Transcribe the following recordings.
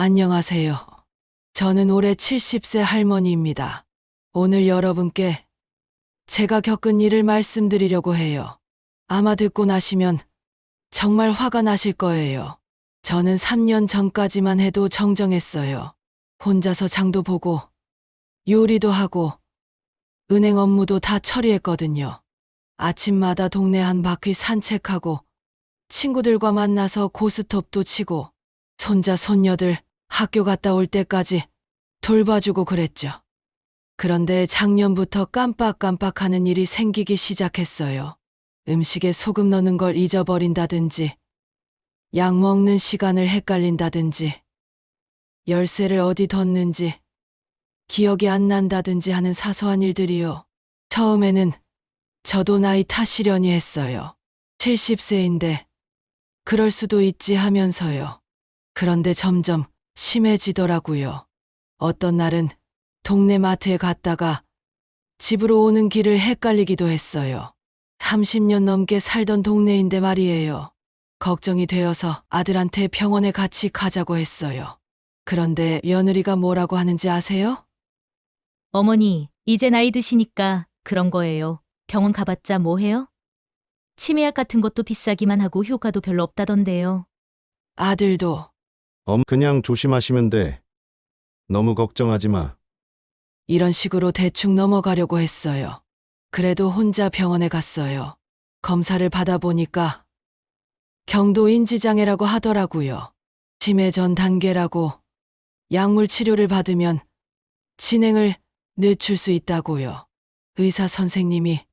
안녕하세요. 저는 올해 70세 할머니입니다. 오늘 여러분께 제가 겪은 일을 말씀드리려고 해요. 아마 듣고 나시면 정말 화가 나실 거예요. 저는 3년 전까지만 해도 정정했어요. 혼자서 장도 보고 요리도 하고 은행 업무도 다 처리했거든요. 아침마다 동네 한 바퀴 산책하고 친구들과 만나서 고스톱도 치고 손자 손녀들 학교 갔다 올 때까지 돌봐주고 그랬죠. 그런데 작년부터 깜빡깜빡하는 일이 생기기 시작했어요. 음식에 소금 넣는 걸 잊어버린다든지, 약 먹는 시간을 헷갈린다든지, 열쇠를 어디 뒀는지 기억이 안 난다든지 하는 사소한 일들이요. 처음에는 저도 나이 탓이려니 했어요. 70세인데 그럴 수도 있지 하면서요. 그런데 점점 심해지더라고요. 어떤 날은 동네 마트에 갔다가 집으로 오는 길을 헷갈리기도 했어요. 30년 넘게 살던 동네인데 말이에요. 걱정이 되어서 아들한테 병원에 같이 가자고 했어요. 그런데 며느리가 뭐라고 하는지 아세요? 어머니, 이제 나이 드시니까 그런 거예요. 병원 가봤자 뭐 해요? 치매약 같은 것도 비싸기만 하고 효과도 별로 없다던데요. 아들도 그냥 조심하시면 돼. 너무 걱정하지 마. 이런 식으로 대충 넘어가려고 했어요. 그래도 혼자 병원에 갔어요. 검사를 받아보니까 경도 인지장애라고 하더라고요. 치매 전 단계라고 약물 치료를 받으면 진행을 늦출 수 있다고요. 의사 선생님이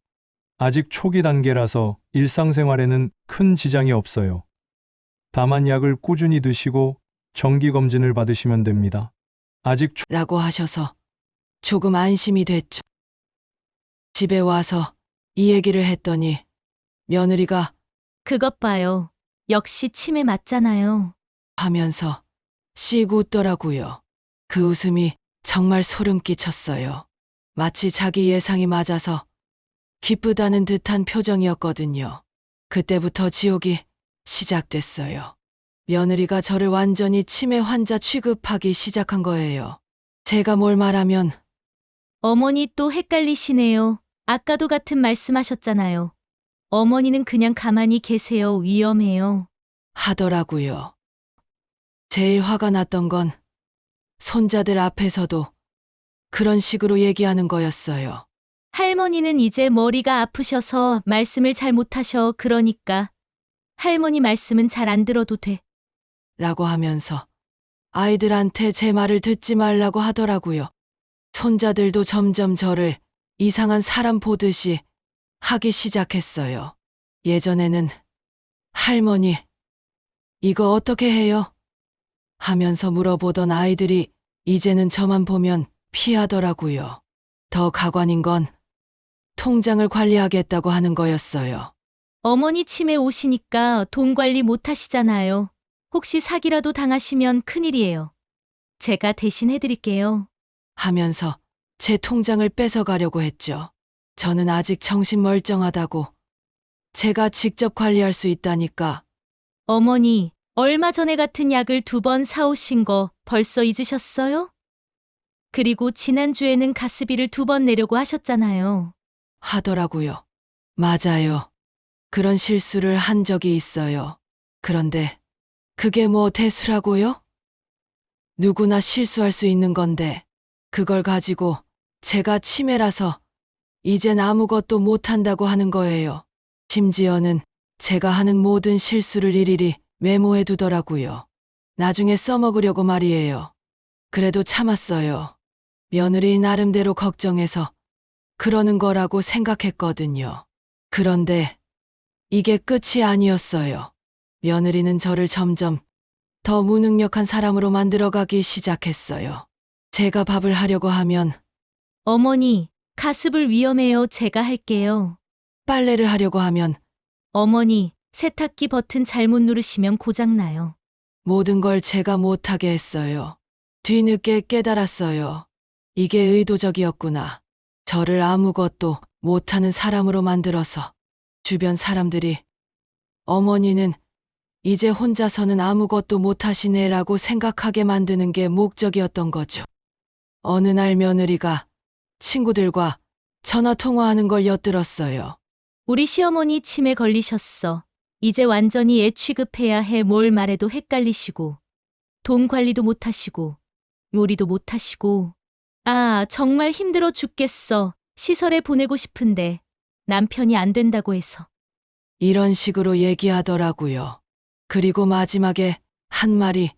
아직 초기 단계라서 일상생활에는 큰 지장이 없어요. 다만 약을 꾸준히 드시고 정기검진을 받으시면 됩니다. 아직 라고 하셔서 조금 안심이 됐죠. 집에 와서 이 얘기를 했더니 며느리가 그것 봐요. 역시 치매 맞잖아요. 하면서 씩 웃더라고요. 그 웃음이 정말 소름 끼쳤어요. 마치 자기 예상이 맞아서 기쁘다는 듯한 표정이었거든요. 그때부터 지옥이 시작됐어요. 며느리가 저를 완전히 치매 환자 취급하기 시작한 거예요. 제가 뭘 말하면 어머니 또 헷갈리시네요. 아까도 같은 말씀하셨잖아요. 어머니는 그냥 가만히 계세요. 위험해요. 하더라고요. 제일 화가 났던 건 손자들 앞에서도 그런 식으로 얘기하는 거였어요. 할머니는 이제 머리가 아프셔서 말씀을 잘 못하셔. 그러니까 할머니 말씀은 잘 안 들어도 돼. 라고 하면서 아이들한테 제 말을 듣지 말라고 하더라고요. 손자들도 점점 저를 이상한 사람 보듯이 하기 시작했어요. 예전에는 할머니, 이거 어떻게 해요? 하면서 물어보던 아이들이 이제는 저만 보면 피하더라고요. 더 가관인 건 통장을 관리하겠다고 하는 거였어요. 어머니 치매 오시니까 돈 관리 못 하시잖아요. 혹시 사기라도 당하시면 큰일이에요. 제가 대신 해드릴게요. 하면서 제 통장을 뺏어가려고 했죠. 저는 아직 정신 멀쩡하다고 제가 직접 관리할 수 있다니까 어머니, 얼마 전에 같은 약을 2번 사오신 거 벌써 잊으셨어요? 그리고 지난주에는 가스비를 2번 내려고 하셨잖아요. 하더라고요. 맞아요. 그런 실수를 한 적이 있어요. 그런데 그게 뭐 대수라고요? 누구나 실수할 수 있는 건데 그걸 가지고 제가 치매라서 이젠 아무것도 못한다고 하는 거예요. 심지어는 제가 하는 모든 실수를 일일이 메모해 두더라고요. 나중에 써먹으려고 말이에요. 그래도 참았어요. 며느리 나름대로 걱정해서 그러는 거라고 생각했거든요. 그런데 이게 끝이 아니었어요. 며느리는 저를 점점 더 무능력한 사람으로 만들어가기 시작했어요. 제가 밥을 하려고 하면 어머니, 가습을 위험해요. 제가 할게요. 빨래를 하려고 하면 어머니, 세탁기 버튼 잘못 누르시면 고장나요. 모든 걸 제가 못하게 했어요. 뒤늦게 깨달았어요. 이게 의도적이었구나. 저를 아무것도 못하는 사람으로 만들어서 주변 사람들이 어머니는 이제 혼자서는 아무것도 못하시네라고 생각하게 만드는 게 목적이었던 거죠. 어느 날 며느리가 친구들과 전화 통화하는 걸 엿들었어요. 우리 시어머니 치매 걸리셨어. 이제 완전히 애 취급해야 해. 뭘 말해도 헷갈리시고, 돈 관리도 못하시고, 요리도 못하시고. 아, 정말 힘들어 죽겠어. 시설에 보내고 싶은데 남편이 안 된다고 해서. 이런 식으로 얘기하더라고요. 그리고 마지막에 한 말이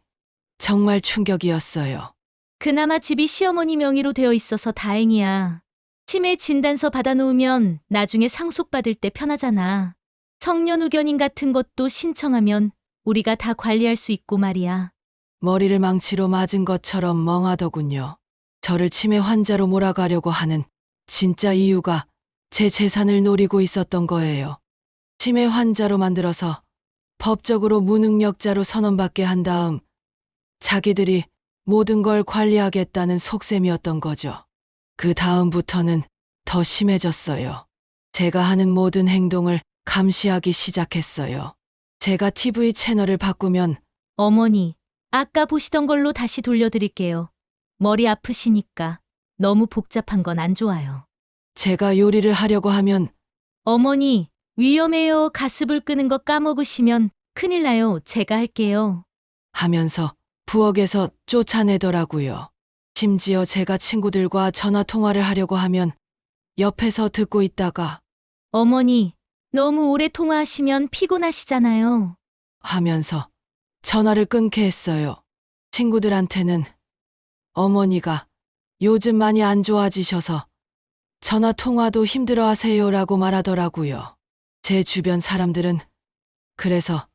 정말 충격이었어요. 그나마 집이 시어머니 명의로 되어 있어서 다행이야. 치매 진단서 받아놓으면 나중에 상속받을 때 편하잖아. 청년후견인 같은 것도 신청하면 우리가 다 관리할 수 있고 말이야. 머리를 망치로 맞은 것처럼 멍하더군요. 저를 치매 환자로 몰아가려고 하는 진짜 이유가 제 재산을 노리고 있었던 거예요. 치매 환자로 만들어서 법적으로 무능력자로 선언받게 한 다음 자기들이 모든 걸 관리하겠다는 속셈이었던 거죠. 그 다음부터는 더 심해졌어요. 제가 하는 모든 행동을 감시하기 시작했어요. 제가 TV 채널을 바꾸면 어머니, 아까 보시던 걸로 다시 돌려드릴게요. 머리 아프시니까 너무 복잡한 건 안 좋아요. 제가 요리를 하려고 하면 어머니, 위험해요. 가스불 끄는 거 까먹으시면 큰일 나요. 제가 할게요. 하면서 부엌에서 쫓아내더라고요. 심지어 제가 친구들과 전화 통화를 하려고 하면 옆에서 듣고 있다가 어머니, 너무 오래 통화하시면 피곤하시잖아요. 하면서 전화를 끊게 했어요. 친구들한테는 어머니가 요즘 많이 안 좋아지셔서 전화 통화도 힘들어 하세요라고 말하더라고요. 제 주변 사람들은 그래서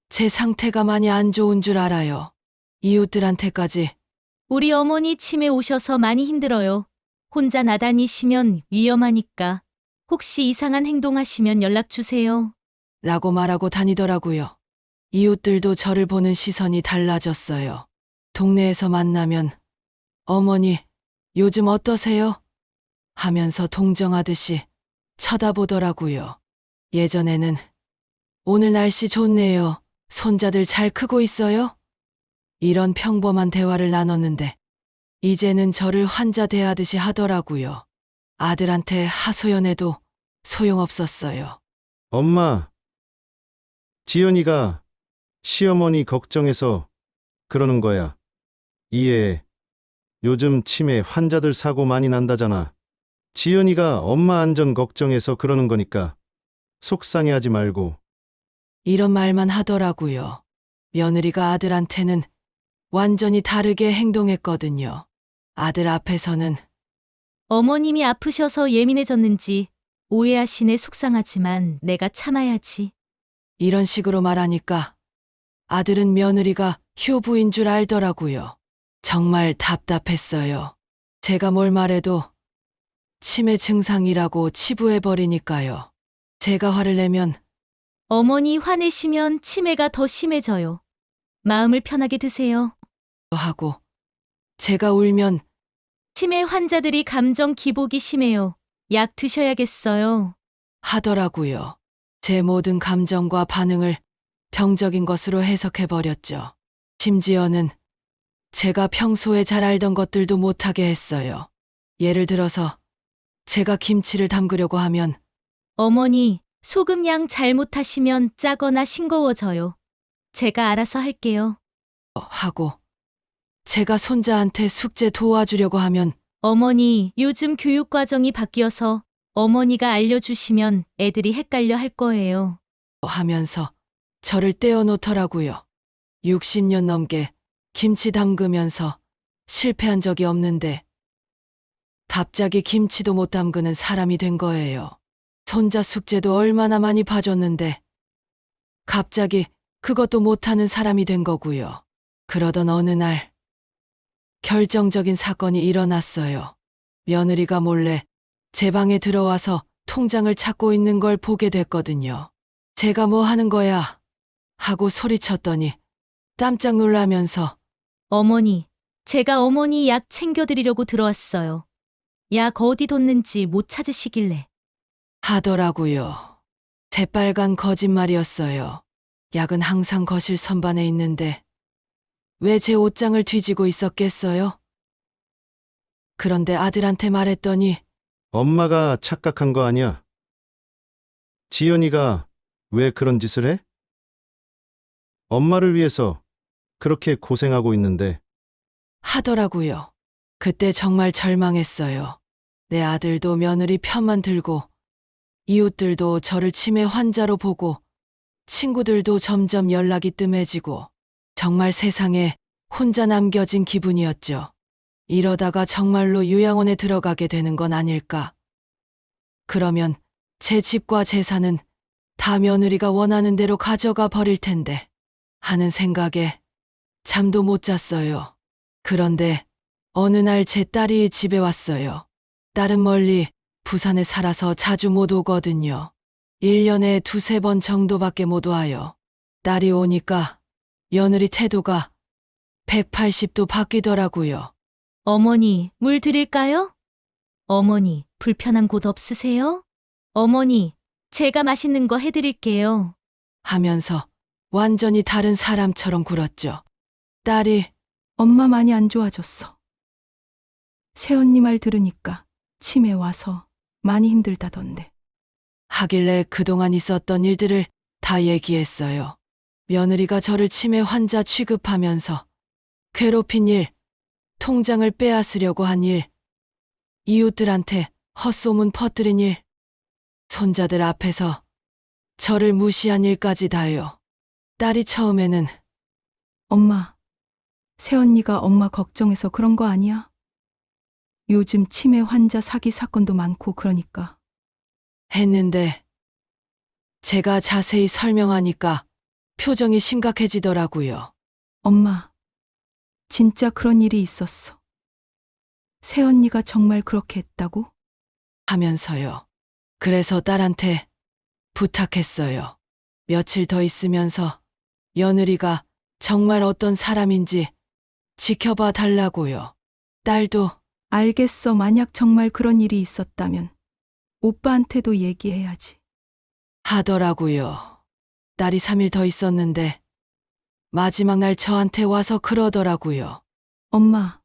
제 상태가 많이 안 좋은 줄 알아요. 이웃들한테까지 우리 어머니 치매 오셔서 많이 힘들어요. 혼자 나다니시면 위험하니까 혹시 이상한 행동하시면 연락 주세요. 라고 말하고 다니더라고요. 이웃들도 저를 보는 시선이 달라졌어요. 동네에서 만나면 어머니, 요즘 어떠세요? 하면서 동정하듯이 쳐다보더라고요. 예전에는 오늘 날씨 좋네요. 손자들 잘 크고 있어요? 이런 평범한 대화를 나눴는데 이제는 저를 환자 대하듯이 하더라고요. 아들한테 하소연해도 소용없었어요. 엄마, 지연이가 시어머니 걱정해서 그러는 거야. 이해해. 요즘 치매 환자들 사고 많이 난다잖아. 지연이가 엄마 안전 걱정해서 그러는 거니까 속상해하지 말고. 이런 말만 하더라고요. 며느리가 아들한테는 완전히 다르게 행동했거든요. 아들 앞에서는 어머님이 아프셔서 예민해졌는지 오해하시네. 속상하지만 내가 참아야지. 이런 식으로 말하니까 아들은 며느리가 효부인 줄 알더라고요. 정말 답답했어요. 제가 뭘 말해도 치매 증상이라고 치부해버리니까요. 제가 화를 내면 어머니 화내시면 치매가 더 심해져요. 마음을 편하게 드세요. 하고 제가 울면 치매 환자들이 감정 기복이 심해요. 약 드셔야겠어요. 하더라고요. 제 모든 감정과 반응을 병적인 것으로 해석해버렸죠. 심지어는 제가 평소에 잘 알던 것들도 못하게 했어요. 예를 들어서 제가 김치를 담그려고 하면 어머니, 소금 양 잘못하시면 짜거나 싱거워져요. 제가 알아서 할게요. 하고 제가 손자한테 숙제 도와주려고 하면 어머니, 요즘 교육 과정이 바뀌어서 어머니가 알려주시면 애들이 헷갈려 할 거예요. 하면서 저를 떼어놓더라고요. 60년 넘게 김치 담그면서 실패한 적이 없는데 갑자기 김치도 못 담그는 사람이 된 거예요. 손자 숙제도 얼마나 많이 봐줬는데 갑자기 그것도 못하는 사람이 된 거고요. 그러던 어느 날 결정적인 사건이 일어났어요. 며느리가 몰래 제 방에 들어와서 통장을 찾고 있는 걸 보게 됐거든요. 제가 뭐 하는 거야? 하고 소리쳤더니 깜짝 놀라면서 어머니, 제가 어머니 약 챙겨드리려고 들어왔어요. 약 어디 뒀는지 못 찾으시길래. 하더라고요. 새빨간 거짓말이었어요. 약은 항상 거실 선반에 있는데 왜 제 옷장을 뒤지고 있었겠어요? 그런데 아들한테 말했더니 엄마가 착각한 거 아니야? 지연이가 왜 그런 짓을 해? 엄마를 위해서 그렇게 고생하고 있는데. 하더라고요. 그때 정말 절망했어요. 내 아들도 며느리 편만 들고 이웃들도 저를 치매 환자로 보고 친구들도 점점 연락이 뜸해지고 정말 세상에 혼자 남겨진 기분이었죠. 이러다가 정말로 요양원에 들어가게 되는 건 아닐까. 그러면 제 집과 재산은 다 며느리가 원하는 대로 가져가 버릴 텐데 하는 생각에 잠도 못 잤어요. 그런데 어느 날 제 딸이 집에 왔어요. 딸은 멀리 부산에 살아서 자주 못 오거든요. 1년에 두세 번 정도밖에 못 와요. 딸이 오니까 며느리 태도가 180도 바뀌더라고요. 어머니, 물 드릴까요? 어머니, 불편한 곳 없으세요? 어머니, 제가 맛있는 거 해드릴게요. 하면서 완전히 다른 사람처럼 굴었죠. 딸이 엄마 많이 안 좋아졌어. 새언니 말 들으니까 치매 와서 많이 힘들다던데. 하길래 그동안 있었던 일들을 다 얘기했어요. 며느리가 저를 치매 환자 취급하면서 괴롭힌 일, 통장을 빼앗으려고 한 일, 이웃들한테 헛소문 퍼뜨린 일, 손자들 앞에서 저를 무시한 일까지 다요. 딸이 처음에는 엄마, 새언니가 엄마 걱정해서 그런 거 아니야? 요즘 치매 환자 사기 사건도 많고 그러니까. 했는데 제가 자세히 설명하니까 표정이 심각해지더라고요. 엄마, 진짜 그런 일이 있었어. 새언니가 정말 그렇게 했다고? 하면서요. 그래서 딸한테 부탁했어요. 며칠 더 있으면서 며느리가 정말 어떤 사람인지 지켜봐 달라고요. 딸도 알겠어. 만약 정말 그런 일이 있었다면 오빠한테도 얘기해야지. 하더라고요. 딸이 3일 더 있었는데 마지막 날 저한테 와서 그러더라고요. 엄마,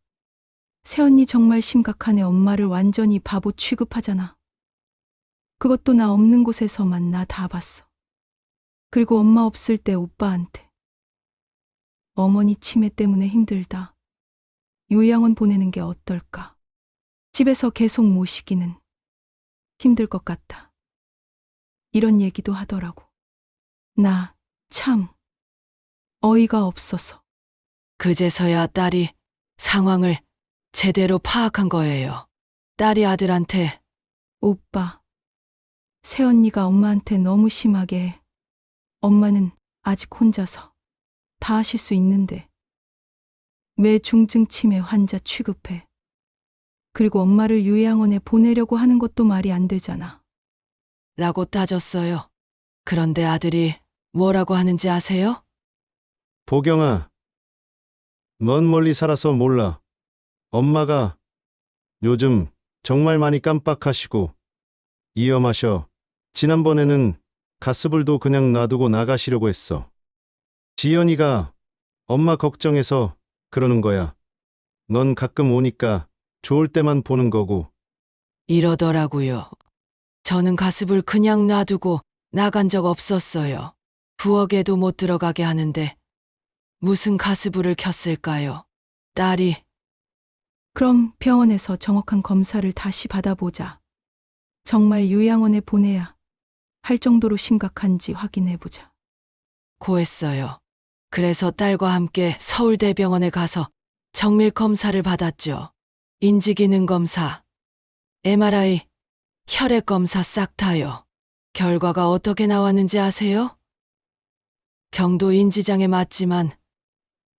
새언니 정말 심각하네. 엄마를 완전히 바보 취급하잖아. 그것도 나 없는 곳에서만 나 다 봤어. 그리고 엄마 없을 때 오빠한테. 어머니 치매 때문에 힘들다. 요양원 보내는 게 어떨까? 집에서 계속 모시기는 힘들 것 같다. 이런 얘기도 하더라고. 나 참 어이가 없어서. 그제서야 딸이 상황을 제대로 파악한 거예요. 딸이 아들한테 오빠, 새언니가 엄마한테 너무 심하게 해. 엄마는 아직 혼자서 다 하실 수 있는데 왜 중증 치매 환자 취급해? 그리고 엄마를 요양원에 보내려고 하는 것도 말이 안 되잖아. 라고 따졌어요. 그런데 아들이 뭐라고 하는지 아세요? 보경아, 넌 멀리 살아서 몰라. 엄마가 요즘 정말 많이 깜빡하시고 위험하셔. 지난번에는 가스불도 그냥 놔두고 나가시려고 했어. 지연이가 엄마 걱정해서 그러는 거야. 넌 가끔 오니까 좋을 때만 보는 거고. 이러더라고요. 저는 가습을 그냥 놔두고 나간 적 없었어요. 부엌에도 못 들어가게 하는데 무슨 가스불을 켰을까요? 딸이 그럼 병원에서 정확한 검사를 다시 받아보자. 정말 요양원에 보내야 할 정도로 심각한지 확인해보자. 고했어요. 그래서 딸과 함께 서울대병원에 가서 정밀 검사를 받았죠. 인지기능 검사, MRI, 혈액 검사 싹 다요. 결과가 어떻게 나왔는지 아세요? 경도 인지장애 맞지만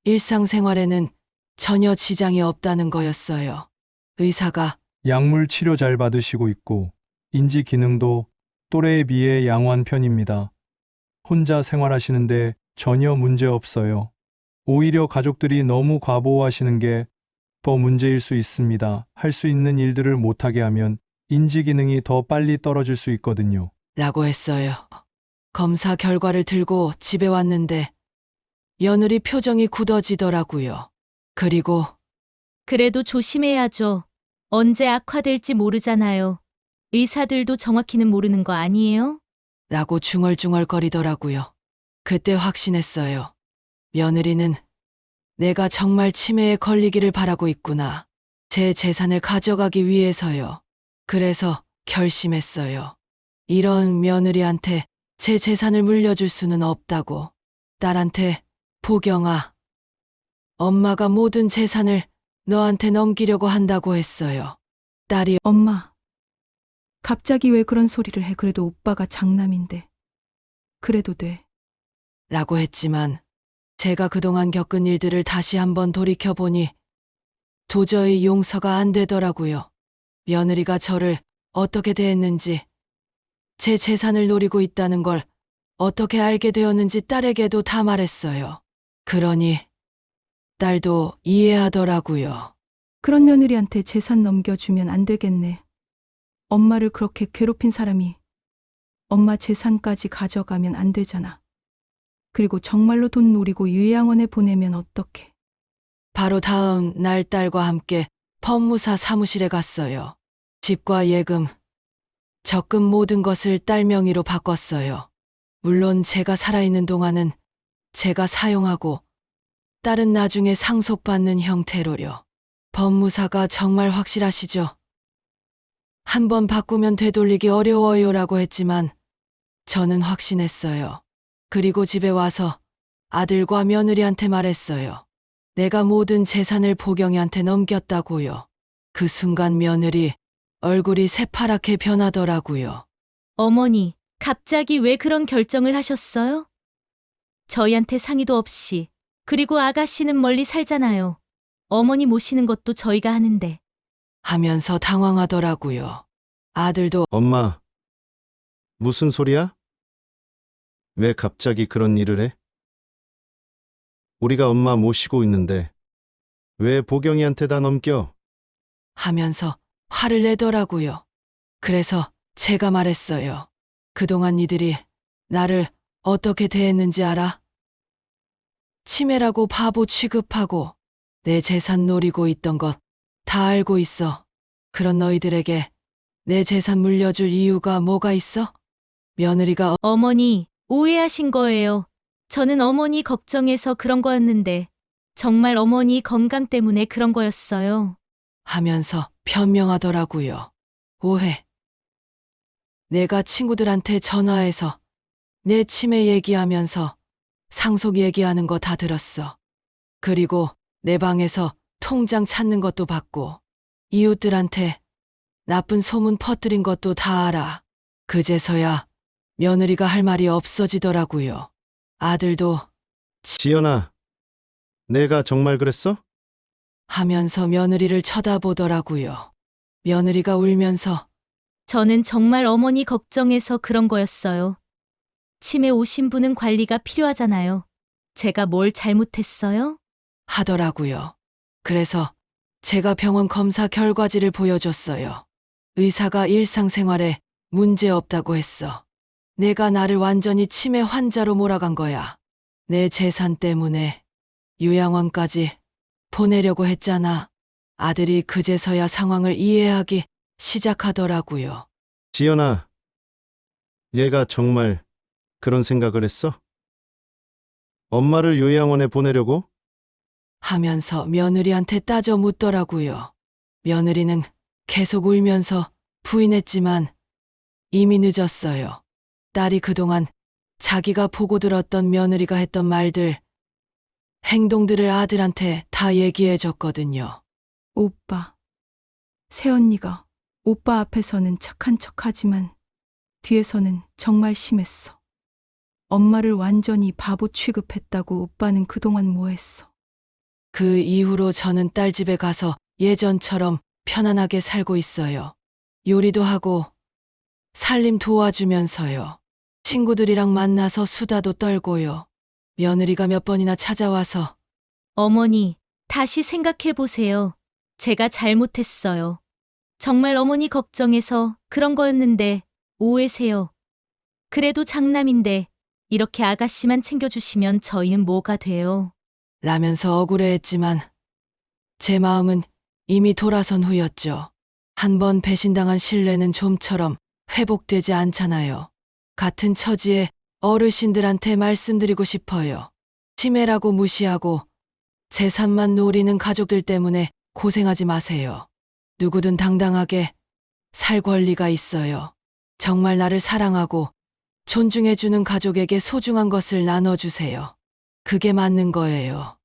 일상생활에는 전혀 지장이 없다는 거였어요. 의사가 약물 치료 잘 받으시고 있고 인지 기능도 또래에 비해 양호한 편입니다. 혼자 생활하시는데 전혀 문제 없어요. 오히려 가족들이 너무 과보호하시는 게 더 문제일 수 있습니다. 할 수 있는 일들을 못하게 하면 인지 기능이 더 빨리 떨어질 수 있거든요. 라고 했어요. 검사 결과를 들고 집에 왔는데 며느리 표정이 굳어지더라고요. 그리고 그래도 조심해야죠. 언제 악화될지 모르잖아요. 의사들도 정확히는 모르는 거 아니에요? 라고 중얼중얼거리더라고요. 그때 확신했어요. 며느리는 내가 정말 치매에 걸리기를 바라고 있구나. 제 재산을 가져가기 위해서요. 그래서 결심했어요. 이런 며느리한테 제 재산을 물려줄 수는 없다고. 딸한테, 보경아, 엄마가 모든 재산을 너한테 넘기려고 한다고 했어요. 딸이 엄마, 갑자기 왜 그런 소리를 해? 그래도 오빠가 장남인데. 그래도 돼. 라고 했지만 제가 그동안 겪은 일들을 다시 한번 돌이켜보니 도저히 용서가 안 되더라고요. 며느리가 저를 어떻게 대했는지, 제 재산을 노리고 있다는 걸 어떻게 알게 되었는지 딸에게도 다 말했어요. 그러니 딸도 이해하더라고요. 그런 며느리한테 재산 넘겨주면 안 되겠네. 엄마를 그렇게 괴롭힌 사람이 엄마 재산까지 가져가면 안 되잖아. 그리고 정말로 돈 노리고 요양원에 보내면 어떡해. 바로 다음 날 딸과 함께 법무사 사무실에 갔어요. 집과 예금, 적금 모든 것을 딸 명의로 바꿨어요. 물론 제가 살아있는 동안은 제가 사용하고 딸은 나중에 상속받는 형태로요. 법무사가 정말 확실하시죠? 한번 바꾸면 되돌리기 어려워요라고 했지만 저는 확신했어요. 그리고 집에 와서 아들과 며느리한테 말했어요. 내가 모든 재산을 보경이한테 넘겼다고요. 그 순간 며느리 얼굴이 새파랗게 변하더라고요. 어머니, 갑자기 왜 그런 결정을 하셨어요? 저희한테 상의도 없이. 그리고 아가씨는 멀리 살잖아요. 어머니 모시는 것도 저희가 하는데. 하면서 당황하더라고요. 아들도 엄마, 무슨 소리야? 왜 갑자기 그런 일을 해? 우리가 엄마 모시고 있는데 왜 보경이한테 다 넘겨? 하면서 화를 내더라고요. 그래서 제가 말했어요. 그동안 니들이 나를 어떻게 대했는지 알아? 치매라고 바보 취급하고 내 재산 노리고 있던 것 다 알고 있어. 그런 너희들에게 내 재산 물려줄 이유가 뭐가 있어? 며느리가 어머니, 오해하신 거예요. 저는 어머니 걱정해서 그런 거였는데, 정말 어머니 건강 때문에 그런 거였어요. 하면서 변명하더라고요. 오해. 내가 친구들한테 전화해서 내 치매 얘기하면서 상속 얘기하는 거 다 들었어. 그리고 내 방에서 통장 찾는 것도 봤고 이웃들한테 나쁜 소문 퍼뜨린 것도 다 알아. 그제서야 며느리가 할 말이 없어지더라고요. 아들도 지연아, 내가 정말 그랬어? 하면서 며느리를 쳐다보더라고요. 며느리가 울면서 저는 정말 어머니 걱정해서 그런 거였어요. 치매 오신 분은 관리가 필요하잖아요. 제가 뭘 잘못했어요? 하더라고요. 그래서 제가 병원 검사 결과지를 보여줬어요. 의사가 일상생활에 문제 없다고 했어. 내가 나를 완전히 치매 환자로 몰아간 거야. 내 재산 때문에 요양원까지 보내려고 했잖아. 아들이 그제서야 상황을 이해하기 시작하더라고요. 지연아, 얘가 정말 그런 생각을 했어? 엄마를 요양원에 보내려고? 하면서 며느리한테 따져 묻더라고요. 며느리는 계속 울면서 부인했지만 이미 늦었어요. 딸이 그동안 자기가 보고 들었던 며느리가 했던 말들, 행동들을 아들한테 다 얘기해 줬거든요. 오빠. 새언니가 오빠 앞에서는 착한 척하지만 뒤에서는 정말 심했어. 엄마를 완전히 바보 취급했다고. 오빠는 그동안 뭐 했어? 그 이후로 저는 딸 집에 가서 예전처럼 편안하게 살고 있어요. 요리도 하고 살림 도와주면서요. 친구들이랑 만나서 수다도 떨고요. 며느리가 몇 번이나 찾아와서 어머니, 다시 생각해 보세요. 제가 잘못했어요. 정말 어머니 걱정해서 그런 거였는데 오해세요. 그래도 장남인데 이렇게 아가씨만 챙겨주시면 저희는 뭐가 돼요? 라면서 억울해했지만 제 마음은 이미 돌아선 후였죠. 한 번 배신당한 신뢰는 좀처럼 회복되지 않잖아요. 같은 처지의 어르신들한테 말씀드리고 싶어요. 치매라고 무시하고 재산만 노리는 가족들 때문에 고생하지 마세요. 누구든 당당하게 살 권리가 있어요. 정말 나를 사랑하고 존중해주는 가족에게 소중한 것을 나눠주세요. 그게 맞는 거예요.